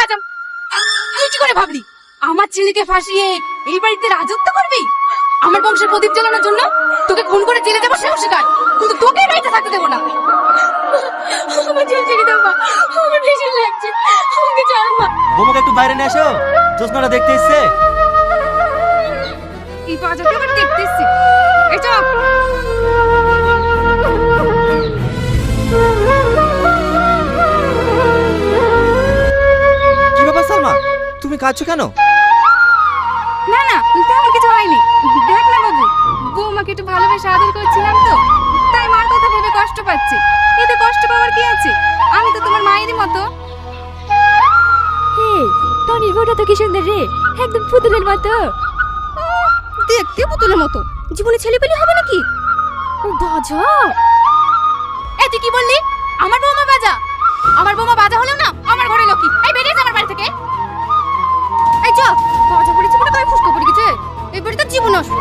বাঁচাও। তুই কি করে ভাবলি আমার ছেলেকে ফাঁসিয়ে এই বাড়িতে রাজত্ব করবি? আমার বংশের প্রদীপ জ্বালানোর জন্য তোকে খুন করে জেলে যাবো সেও শিকার, কিন্তু তোকে এই বাড়িতে থাকতে দেবো না। আমার ছেলে ছেড়ে দাও মা, আমার ভীষণ লাগছে, আমাকে ছাড় মা। বৌমাকে একটু বাইরে নিয়ে আসো, জোসনাটা দেখতে এসছে। এই বাজারটা আবার দেখতে এসছি। এই চল। কি ব্যাপার সালমা, তুমি কাঁদছো কেন? না না, তেমন কিছু হয়নি। দেখ না বাবু, বৌমাকে একটু ভালোবেসে আদর করছিলাম তো, তাই মার কথা ভেবে কষ্ট পাচ্ছে। এতে কষ্ট পাওয়ার কি আছে? আমি তো তোমার মায়েরই মতো। হে, টনির বউটা তো কি সুন্দর রে, একদম পুতুলের মতো। দেখতে পুতুলের মতো, জীবনে ছেলেপেলে হবে নাকি? বাজা, এই তুই কি বললি? আমার বৌমা বাজা? আমার বৌমা বাজা হলেও না আমার ঘরে লক্ষ্মী। এই বেরিয়ে যা আমার বাড়ি থেকে। এই চ, বাজা পড়েছে বলে গায়ে ফুসকা পড়ে গেছে, এই বাড়িতে জীবন আসবে।